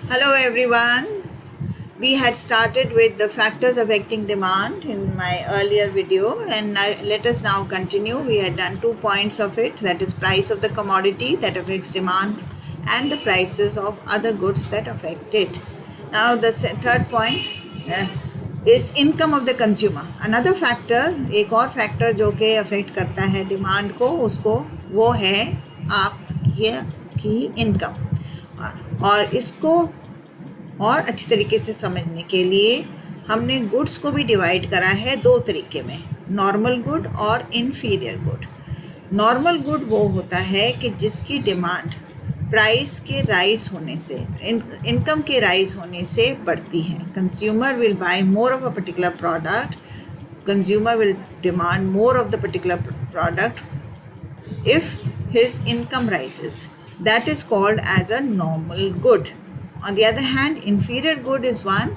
Hello everyone. We had started with the factors affecting demand in my earlier video, and let us now continue. We had done 2 points of it, that is price of the commodity that affects demand and the prices of other goods that affect it. Now the third point is income of the consumer. Another factor, एक और factor जो कि affect करता है demand को, उसको वो है आपकी income. और इसको और अच्छी तरीके से समझने के लिए हमने गुड्स को भी डिवाइड करा है दो तरीके में, नॉर्मल गुड और इन्फीरियर गुड। नॉर्मल गुड वो होता है कि जिसकी डिमांड प्राइस के राइज होने से, इनकम के राइज होने से बढ़ती है। Consumer will buy more of a particular product, consumer will demand more of the particular product if his income rises. That is called as a normal good. On the other hand, inferior good is one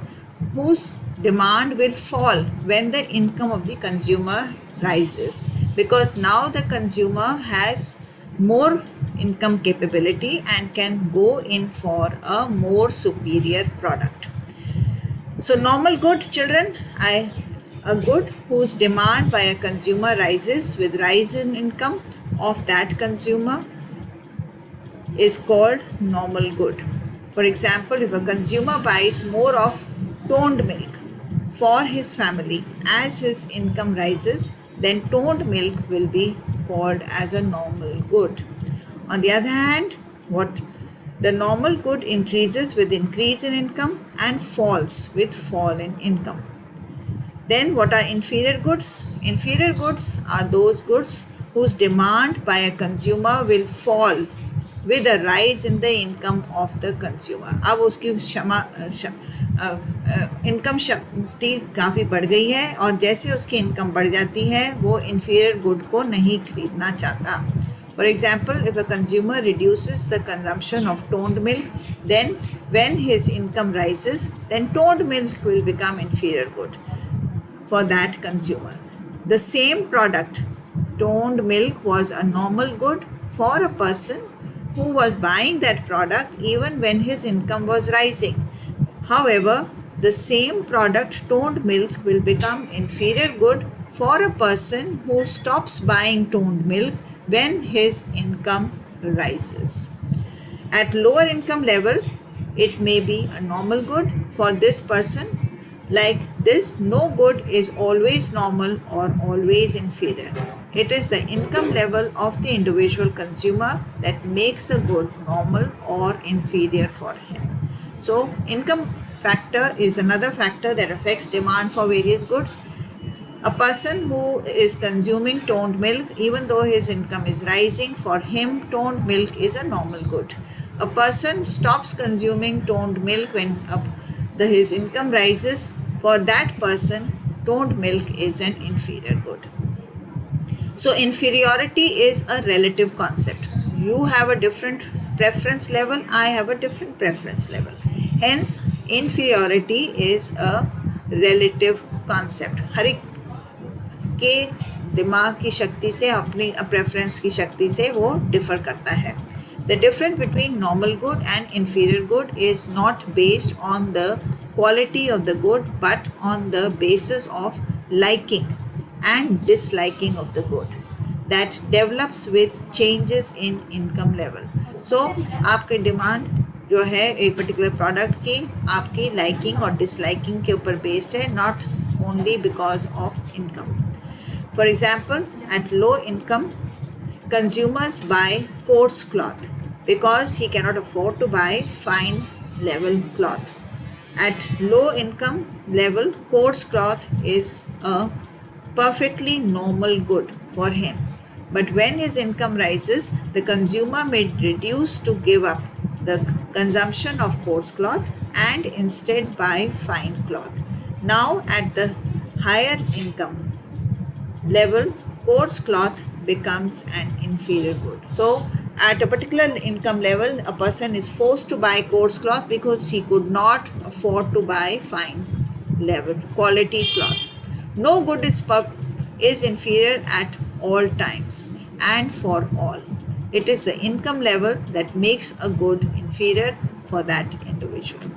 whose demand will fall when the income of the consumer rises, because now the consumer has more income capability and can go in for a more superior product. So normal goods, children, a good whose demand by a consumer rises with rise in income of that consumer is called normal good. For example, if a consumer buys more of toned milk for his family as his income rises, then toned milk will be called as a normal good. On the other hand, the normal good increases with increase in income and falls with fall in income. Then what are inferior goods? Inferior goods are those goods whose demand by a consumer will fall with a rise in the income of the consumer. अब उसकी income शक्ति काफ़ी बढ़ गई है और जैसे उसकी इनकम बढ़ जाती है वो inferior good को नहीं खरीदना चाहता. For example, if a consumer reduces the consumption of toned milk, then when his income rises, then toned milk will become inferior good for that consumer. The same product, toned milk, was a normal good for a person who was buying that product even when his income was rising. However, the same product, toned milk, will become inferior good for a person who stops buying toned milk when his income rises. At lower income level, it may be a normal good for this person. Like this, no good is always normal or always inferior. It is the income level of the individual consumer that makes a good normal or inferior for him. So, income factor is another factor that affects demand for various goods. A person who is consuming toned milk, even though his income is rising, for him toned milk is a normal good. A person stops consuming toned milk when his income rises. For that person, toned milk is an inferior good. So inferiority is a relative concept. You have a different preference level, I have a different preference level. Hence, inferiority is a relative concept. हर एक के दिमाग की शक्ति से, अपनी preference की शक्ति से वो डिफर करता है. The difference between normal good and inferior good is not based on the quality of the good but on the basis of liking and disliking of the good that develops with changes in income level. So, आपके demand जो है एक particular product की आपकी liking और disliking के ऊपर based है, not only because of income. For example, at low income, consumers buy coarse cloth because he cannot afford to buy fine level cloth. At low income level, coarse cloth is a perfectly normal good for him. But when his income rises, the consumer may reduce to give up the consumption of coarse cloth and instead buy fine cloth. Now at the higher income level, coarse cloth becomes an inferior good. So at a particular income level, a person is forced to buy coarse cloth because he could not afford to buy fine level quality cloth. No good is inferior at all times and for all. It is the income level that makes a good inferior for that individual.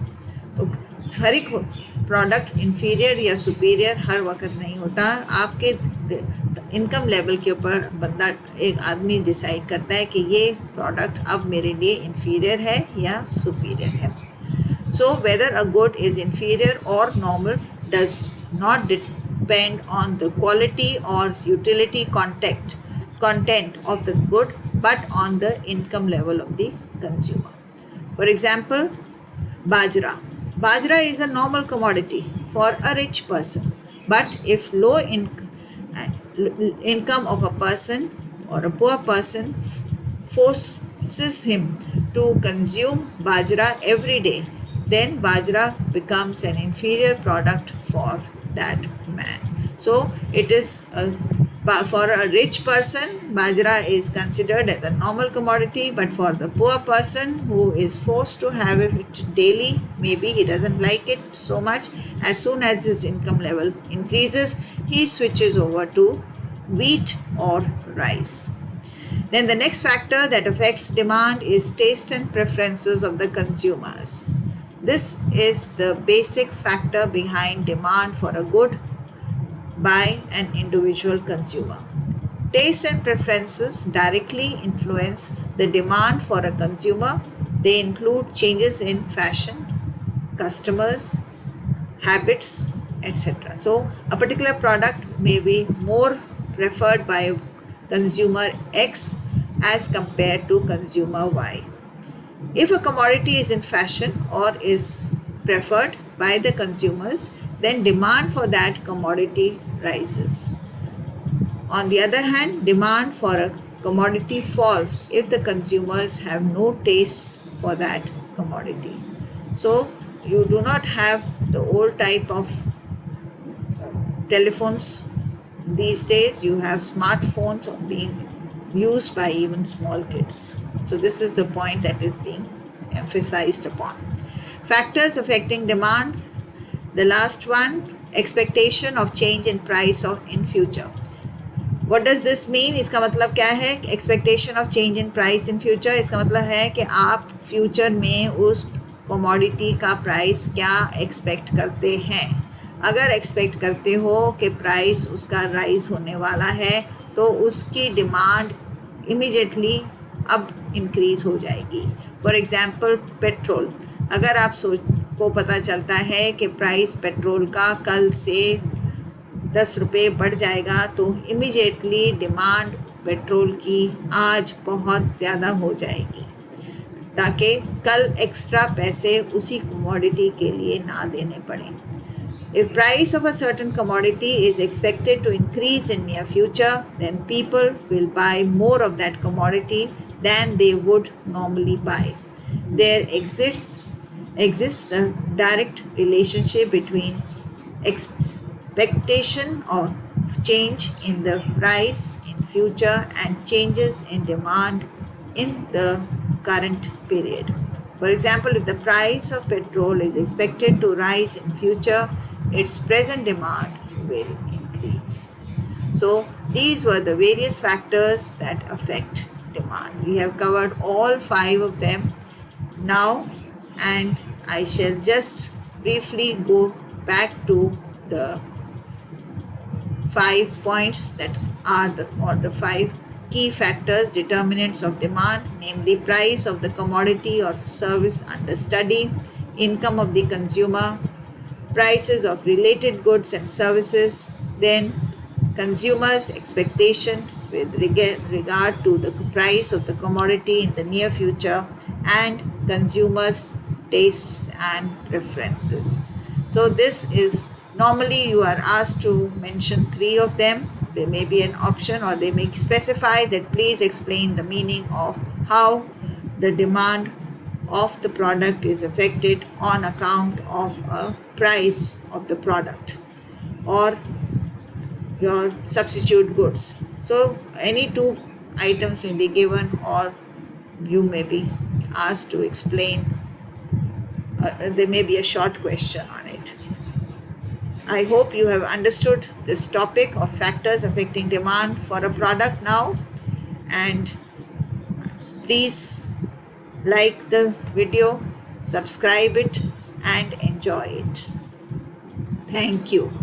तो हर एक product inferior या superior हर वक्त नहीं होता. आपके income level के ऊपर बंदा एक आदमी डिसाइड करता है कि ये प्रोडक्ट अब मेरे लिए इंफीरियर है या सुपीरियर है. So whether a good is inferior or normal does not depend on the quality or utility content of the good but on the income level of the consumer. For example, bajra. Bajra is a normal commodity for a rich person, but if low income of a person or a poor person forces him to consume bajra every day, then bajra becomes an inferior product for that man. So it is for a rich person, bajra is considered as a normal commodity, but for the poor person who is forced to have it daily, maybe he doesn't like it so much, as soon as his income level increases, he switches over to wheat or rice. Then the next factor that affects demand is taste and preferences of the consumers. This is the basic factor behind demand for a good by an individual consumer. Taste and preferences directly influence the demand for a consumer. They include changes in fashion, customers, habits, etc. So, a particular product may be more preferred by consumer X as compared to consumer Y. If a commodity is in fashion or is preferred by the consumers, then demand for that commodity rises. On the other hand, demand for a commodity falls if the consumers have no taste for that commodity. So you do not have the old type of telephones these days. You have smartphones being used by even small kids. So this is the point that is being emphasized upon. Factors affecting demand. The last one, expectation of change in price or in future. What does this mean? इसका मतलब क्या है? Expectation of change in price in future. इसका मतलब है कि आप future में उस कमोडिटी का प्राइस क्या एक्सपेक्ट करते हैं. अगर एक्सपेक्ट करते हो कि प्राइस उसका राइज होने वाला है, तो उसकी डिमांड इमीडिएटली अब इंक्रीज़ हो जाएगी. For example petrol. अगर आप को पता चलता है कि प्राइस पेट्रोल का कल से 10 रुपये बढ़ जाएगा, तो इमीडिएटली डिमांड पेट्रोल की आज बहुत ज़्यादा हो जाएगी, ताकि कल एक्स्ट्रा पैसे उसी कमोडिटी के लिए ना देने पड़े. If price of a certain commodity is expected to increase in near future, then people will buy more of that commodity than they would normally buy. There exists a direct relationship between expectation of change in the price in future and changes in demand in the current period. For example, if the price of petrol is expected to rise in future, its present demand will increase. So these were the various factors that affect demand. We have covered all 5 of them now, and I shall just briefly go back to the 5 points that are the 5 key factors, determinants of demand, namely price of the commodity or service under study, income of the consumer, prices of related goods and services, then consumers' expectation with regard to the price of the commodity in the near future, and consumers' tastes and preferences. So this is, normally you are asked to mention 3 of them. There may be an option, or they may specify that please explain the meaning of how the demand of the product is affected on account of a price of the product or your substitute goods. So any 2 items may be given, or you may be asked to explain. There may be a short question on it. I hope you have understood this topic of factors affecting demand for a product now, and please like the video, subscribe it, and enjoy it. Thank you.